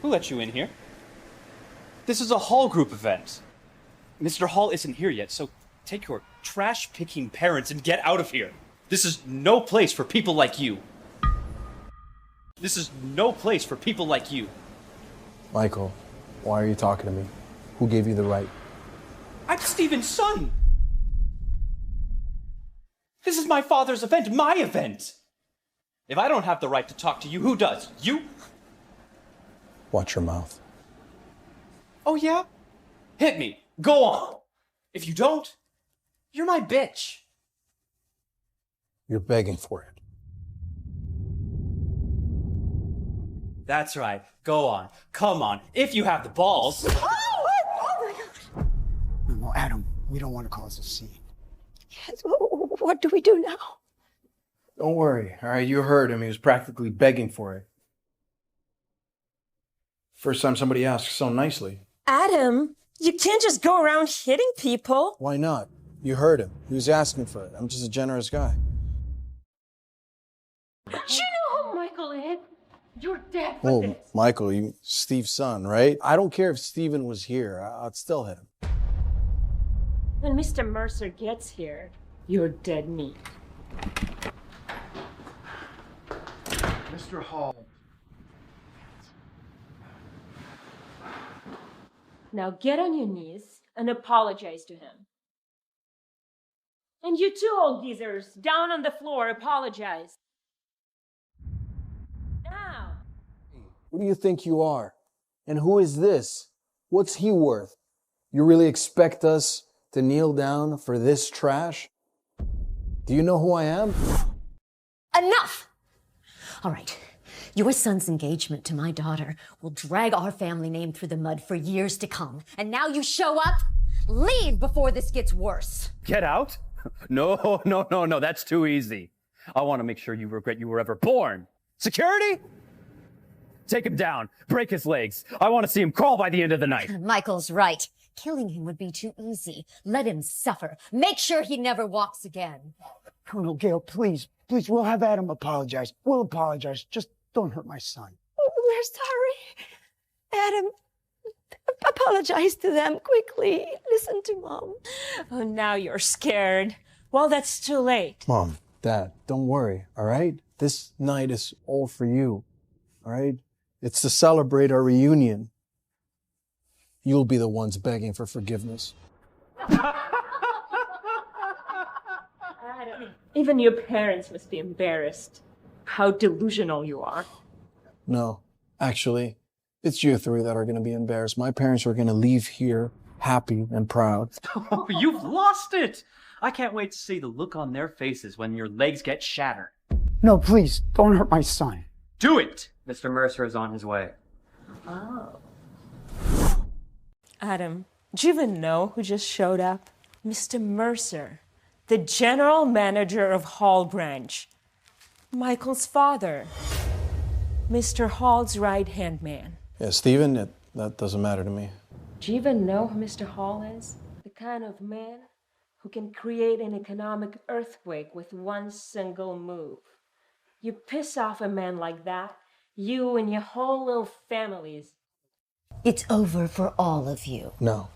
R: Who let you in here? This is a Hall Group event. Mr. Hall isn't here yet, so take your trash-picking parents and get out of here. This is no place for people like you. This is no place for people like you.
C: Michael, why are you talking to me? Who gave you the right?
R: I'm Stephen's son. This is my father's event, my event. If I don't have the right to talk to you, who does? You?
C: Watch your mouth.
R: Oh, yeah? Hit me. Go on. If you don't, you're my bitch.
C: You're begging for it.
R: That's right. Go on. Come on. If you have the balls.
M: No, Adam, we don't want to cause a scene.
P: Yes, what do we do now?
C: Don't worry, all right? You heard him. He was practically begging for it. First time somebody asks so nicely.
U: Adam, you can't just go around hitting people.
C: Why not? You heard him. He was asking for it. I'm just a generous guy.
Q: Do you know who Michael is? You're dead for
C: Well,
Q: this.
C: Michael, you Steve's son, right? I don't care if Steven was here. I'd still hit him.
Q: When Mr. Mercer gets here, you're dead meat.
G: Mr. Hall.
Q: Now get on your knees and apologize to him. And you too, old geezers, down on the floor, apologize. Now.
C: Who do you think you are? And who is this? What's he worth? You really expect us to kneel down for this trash? Do you know who I am?
T: Enough! All right. Your son's engagement to my daughter will drag our family name through the mud for years to come. And now you show up? Leave before this gets worse.
R: Get out? No, that's too easy. I want to make sure you regret you were ever born. Security? Take him down. Break his legs. I want to see him crawl by the end of the night.
T: Michael's right. Killing him would be too easy. Let him suffer. Make sure he never walks again.
M: Colonel Gale, please, we'll have Adam apologize. We'll apologize. Just don't hurt my son.
P: We're sorry. Adam, apologize to them quickly. Listen to Mom.
U: Oh, now you're scared.
Q: Well, that's too late.
C: Mom, Dad, don't worry, all right? This night is all for you, all right? It's to celebrate our reunion. You'll be the ones begging for forgiveness.
Q: Even your parents must be embarrassed. How delusional you are.
C: No, actually, it's you three that are going to be embarrassed. My parents are going to leave here happy and proud.
A: Oh, you've lost it! I can't wait to see the look on their faces when your legs get shattered.
M: No, please, don't hurt my son.
A: Do it! Mr. Mercer is on his way.
Q: Oh. Adam, do you even know who just showed up? Mr. Mercer, the general manager of Hall Branch. Michael's father. Mr. Hall's right-hand man.
C: Yeah, Stephen, that doesn't matter to me.
P: Do you even know who Mr. Hall is? The kind of man who can create an economic earthquake with one single move. You piss off a man like that, you and your whole little families.
T: It's over for all of you.
C: No,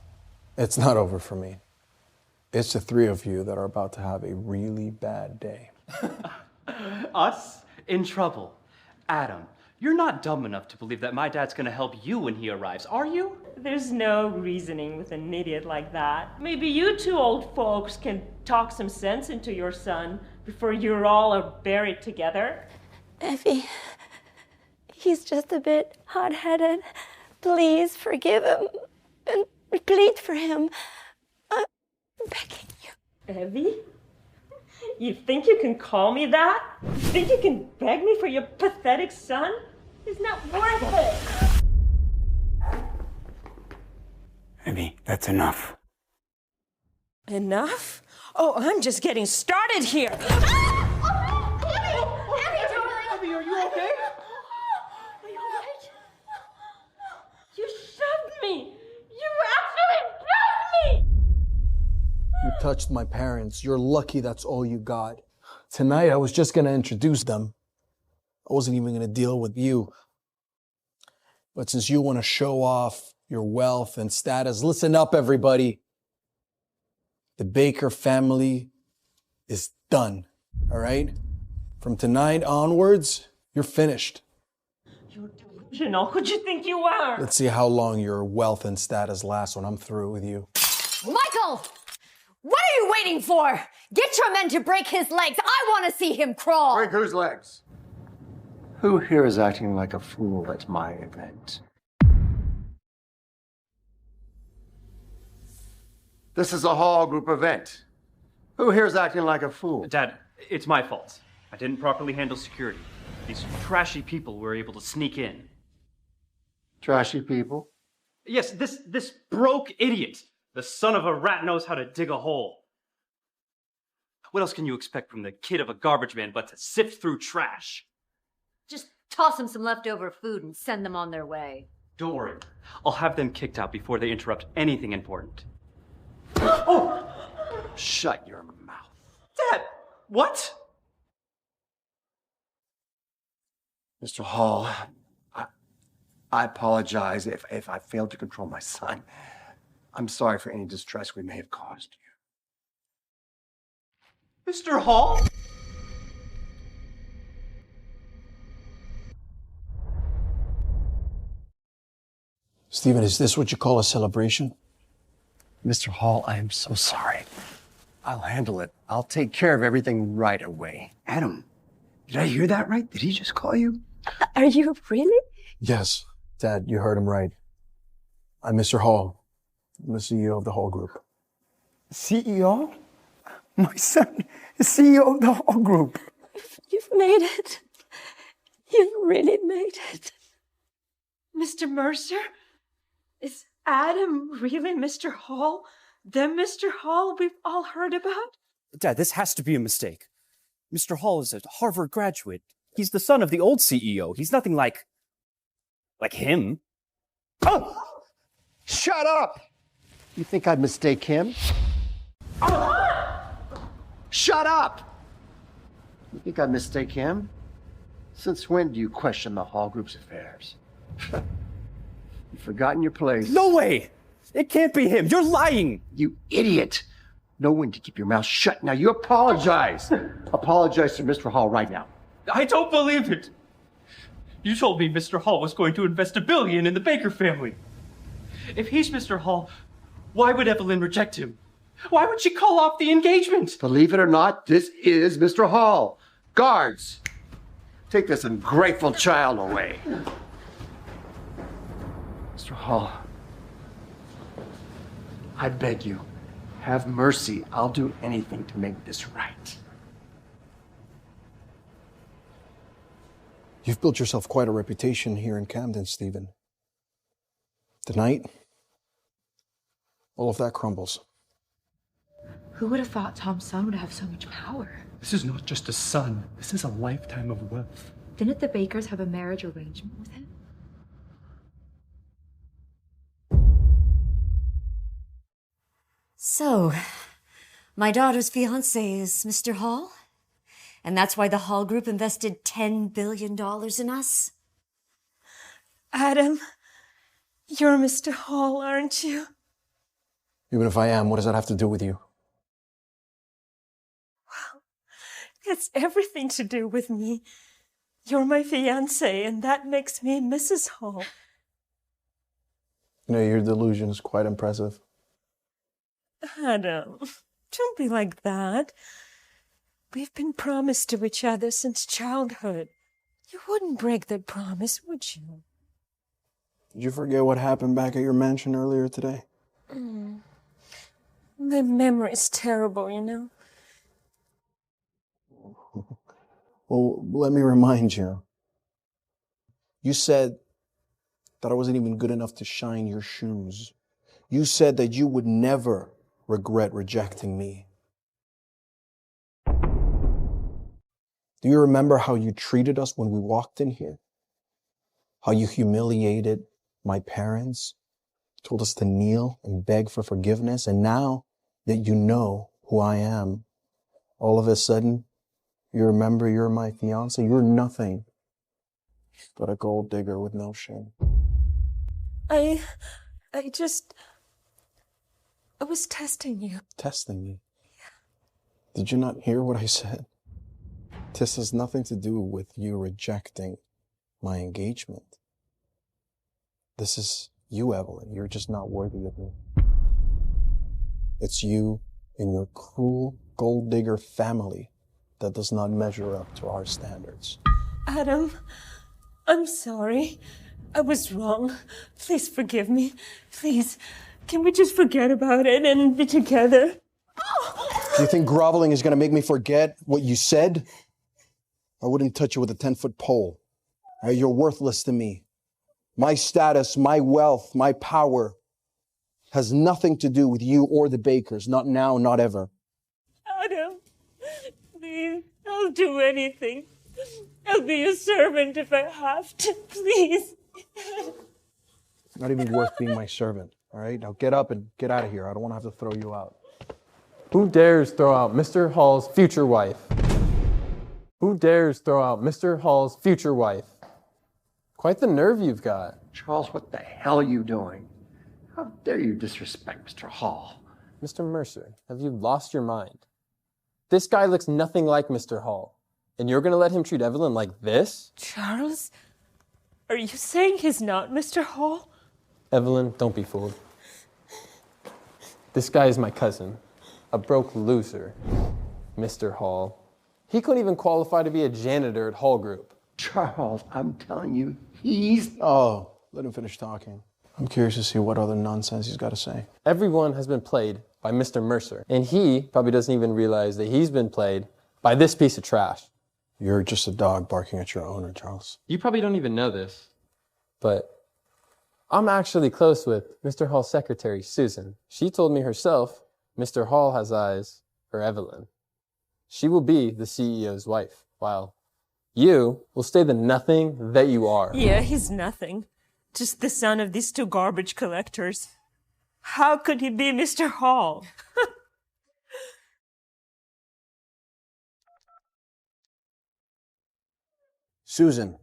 C: it's not over for me. It's the three of you that are about to have a really bad day.
A: Us? In trouble. Adam, you're not dumb enough to believe that my dad's gonna help you when he arrives, are you?
Q: There's no reasoning with an idiot like that. Maybe you two old folks can talk some sense into your son before you're all buried together.
B: Effie, he's just a bit hot-headed. Please forgive him and plead for him. I'm begging you.
Q: Evie? You think you can call me that? You think you can beg me for your pathetic son? He's not worth it.
M: Maybe that's enough.
Q: Enough? Oh, I'm just getting started here.
A: Abby, are you okay?
Q: Are you all right? You shoved me. You actually shoved me.
C: You touched my parents. You're lucky that's all you got. Tonight, I was just going to introduce them. I wasn't even going to deal with you. But since you want to show off your wealth and status, listen up, everybody. The Baker family is done, all right? From tonight onwards, you're finished.
Q: You're delusional. Who'd you think you are?
C: Let's see how long your wealth and status lasts when I'm through with you.
T: Michael! What are you waiting for? Get your men to break his legs. I want to see him crawl.
N: Break whose legs? Who here is acting like a fool at my event? This is a Hall Group event. Who here is acting like a fool?
A: Dad, it's my fault. I didn't properly handle security. These trashy people were able to sneak in.
N: Trashy people?
A: Yes, this broke idiot. The son of a rat knows how to dig a hole. What else can you expect from the kid of a garbage man but to sift through trash?
T: Just toss them some leftover food and send them on their way.
A: Don't worry. I'll have them kicked out before they interrupt anything important. Oh!
N: Shut your mouth.
A: Dad! What?
N: Mr. Hall, I apologize if I failed to control my son. I'm sorry for any distress we may have caused you.
A: Mr. Hall?
C: Stephen, is this what you call a celebration?
N: Mr. Hall, I am so sorry. I'll handle it. I'll take care of everything right away.
M: Adam, did I hear that right? Did he just call you?
B: Are you really?
C: Yes, Dad, you heard him right. I'm Mr. Hall. I'm the CEO of the Hall Group.
M: CEO? My son is CEO of the Hall Group.
B: You've made it. You really made it.
Q: Mr. Mercer? Is Adam really Mr. Hall? The Mr. Hall we've all heard about?
V: Dad, this has to be a mistake. Mr. Hall is a Harvard graduate. He's the son of the old CEO. He's nothing like him.
N: Oh! Shut up! You think I'd mistake him? Shut up! You think I'd mistake him? Since when do you question the Hall Group's affairs? You've forgotten your place.
V: No way! It can't be him. You're lying.
N: You idiot!
D: know when to keep your mouth shut. Now you apologize. Apologize to Mr. Hall right now.
A: I don't believe it. You told me Mr. Hall was going to invest $1 billion in the Baker family. If he's Mr. Hall, why would Evelyn reject him? Why would she call off the engagement?
D: Believe it or not, this is Mr. Hall. Guards, take this ungrateful child away. Mr. Hall, I beg you, have mercy. I'll do anything to make this right.
C: You've built yourself quite a reputation here in Camden, Stephen. Tonight, all of that crumbles.
J: Who would have thought Tom's son would have so much power?
V: This is not just a son. This is a lifetime of wealth.
J: Didn't the Bakers have a marriage arrangement with him?
T: So, my daughter's fiancé is Mr. Hall? And that's why the Hall Group invested $10 billion in us?
Q: Adam, you're Mr. Hall, aren't you?
C: Even if I am, what does that have to do with you?
Q: It's everything to do with me. You're my fiancé, and that makes me Mrs. Hall.
C: You know, your delusion is quite impressive.
Q: Adam, don't be like that. We've been promised to each other since childhood. You wouldn't break that promise, would you?
C: Did you forget what happened back at your mansion earlier today?
Q: My memory's terrible, you know.
C: Well, let me remind you. You said that I wasn't even good enough to shine your shoes. You said that you would never regret rejecting me. Do you remember how you treated us when we walked in here? How you humiliated my parents, told us to kneel and beg for forgiveness, and now that you know who I am, all of a sudden, you remember you're my fiancé. You're nothing but a gold digger with no shame.
Q: I was testing you.
C: Testing me? Did you not hear what I said? This has nothing to do with you rejecting my engagement. This is you, Evelyn. You're just not worthy of me. It's you and your cruel gold digger family that does not measure up to our standards.
Q: Adam, I'm sorry. I was wrong. Please forgive me. Please, can we just forget about it and be together?
C: Do you think groveling is going to make me forget what you said? I wouldn't touch you with a 10-foot pole. You're worthless to me. My status, my wealth, my power has nothing to do with you or the Bakers. Not now, not ever.
Q: Adam, please, I'll do anything. I'll be a servant if I have to, please.
C: Not even worth being my servant, all right? Now get up and get out of here. I don't want to have to throw you out.
S: Who dares throw out Mr. Hall's future wife? Who dares throw out Mr. Hall's future wife? Quite the nerve you've got.
D: Charles, what the hell are you doing? How dare you disrespect Mr. Hall?
S: Mr. Mercer, have you lost your mind? This guy looks nothing like Mr. Hall. And you're going to let him treat Evelyn like this?
Q: Charles, are you saying he's not Mr. Hall?
S: Evelyn, don't be fooled. This guy is my cousin, a broke loser, Mr. Hall. He couldn't even qualify to be a janitor at Hall Group.
D: Charles, I'm telling you, he's...
C: Oh, let him finish talking. I'm curious to see what other nonsense he's got to say.
S: Everyone has been played by Mr. Mercer, and he probably doesn't even realize that he's been played by this piece of trash.
C: You're just a dog barking at your owner, Charles.
S: You probably don't even know this, but I'm actually close with Mr. Hall's secretary, Susan. She told me herself Mr. Hall has eyes for Evelyn. She will be the CEO's wife, while you will stay the nothing that you are.
Q: Yeah, he's nothing. Just the son of these two garbage collectors. How could he be Mr. Hall?
C: Susan,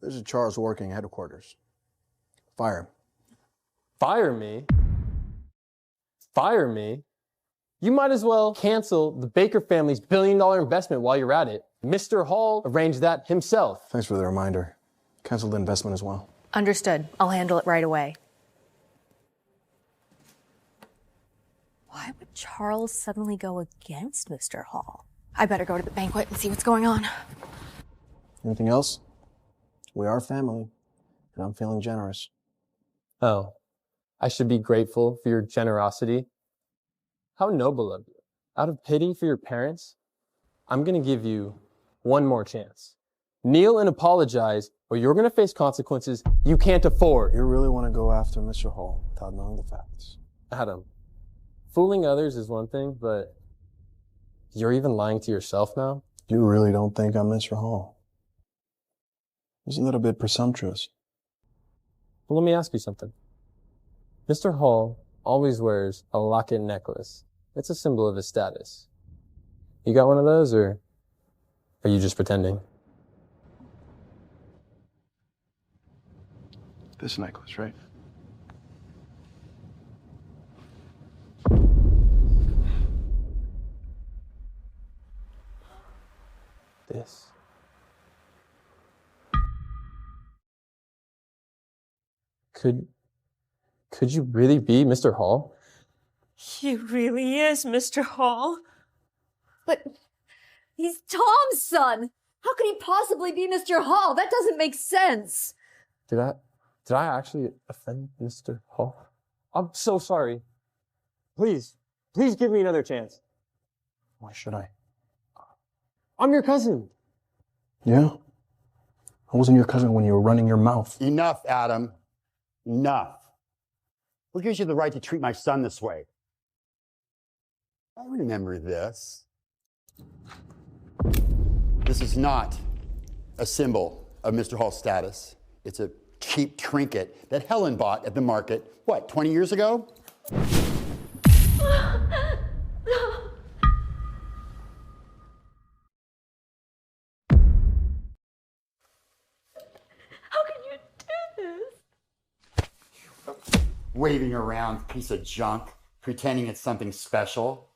C: there's a Charles working headquarters. Fire him.
S: Fire me? Fire me? You might as well cancel the Baker family's billion-dollar investment while you're at it. Mr. Hall arranged that himself.
C: Thanks for the reminder. Cancel the investment as well.
O: Understood. I'll handle it right away. Why would Charles suddenly go against Mr. Hall? I better go to the banquet and see what's going on.
C: Anything else? We are family, and I'm feeling generous.
S: Oh, I should be grateful for your generosity. How noble of you. Out of pity for your parents, I'm going to give you one more chance. Kneel and apologize, or you're going to face consequences you can't afford.
C: You really want to go after Mr. Hall without knowing the facts?
S: Adam, fooling others is one thing, but you're even lying to yourself now?
C: You really don't think I'm Mr. Hall? Isn't that a bit presumptuous?
S: Well, let me ask you something. Mr. Hall always wears a locket necklace. It's a symbol of his status. You got one of those, or are you just pretending?
C: This necklace, right?
S: This. Could you really be Mr. Hall?
Q: He really is Mr. Hall.
T: But he's Tom's son. How could he possibly be Mr. Hall? That doesn't make sense.
S: Did I actually offend Mr. Hall? I'm so sorry. Please give me another chance.
C: Why should I?
S: I'm your cousin.
C: Yeah? I wasn't your cousin when you were running your mouth.
N: Enough, Adam. Enough. Who gives you the right to treat my son this way? I remember this. This is not a symbol of Mr. Hall's status. It's a cheap trinket that Helen bought at the market, 20 years ago?
Q: How can you do this?
N: Waving around piece of junk, pretending it's something special.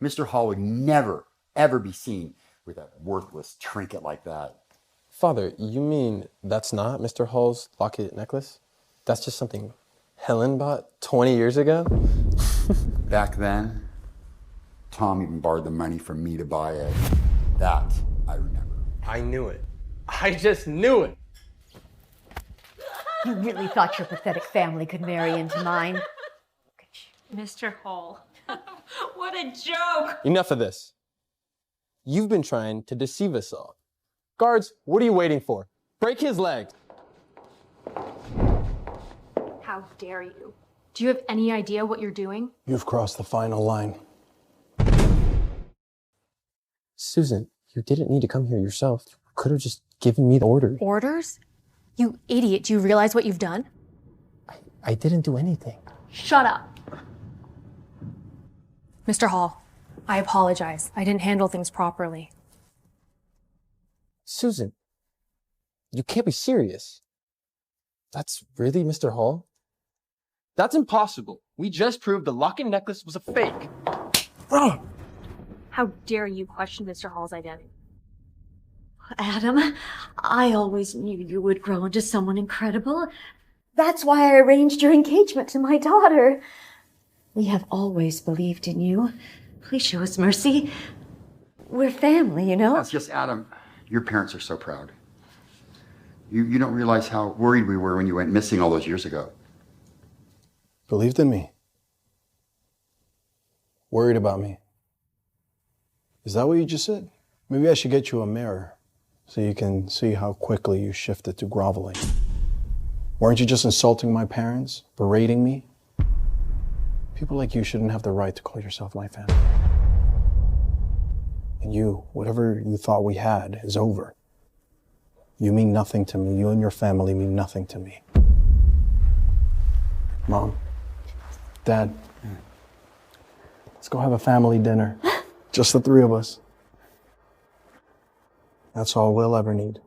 N: Mr. Hall would never, ever be seen with a worthless trinket like that.
S: Father, you mean that's not Mr. Hall's locket necklace? That's just something Helen bought 20 years ago?
N: Back then, Tom even borrowed the money from me to buy it. That I remember.
S: I knew it. I just knew it.
T: You really thought your pathetic family could marry into mine?
Q: Mr. Hall. What a joke!
S: Enough of this. You've been trying to deceive us all. Guards, what are you waiting for? Break his leg.
O: How dare you? Do you have any idea what you're doing?
C: You've crossed the final line.
S: Susan, you didn't need to come here yourself. You could have just given me the order.
O: Orders? You idiot, do you realize what you've done?
S: I didn't do anything.
O: Shut up. Mr. Hall, I apologize. I didn't handle things properly.
S: Susan, you can't be serious. That's really Mr. Hall? That's impossible. We just proved the locket necklace was a fake.
O: How dare you question Mr. Hall's identity?
T: Adam, I always knew you would grow into someone incredible. That's why I arranged your engagement to my daughter. We have always believed in you. Please show us mercy. We're family, you know?
N: That's just Adam. Your parents are so proud. You don't realize how worried we were when you went missing all those years ago.
C: Believed in me. Worried about me. Is that what you just said? Maybe I should get you a mirror so you can see how quickly you shifted to groveling. Weren't you just insulting my parents, berating me? People like you shouldn't have the right to call yourself my family. And you, whatever you thought we had, is over. You mean nothing to me. You and your family mean nothing to me. Mom, Dad, let's go have a family dinner. Just the three of us. That's all we'll ever need.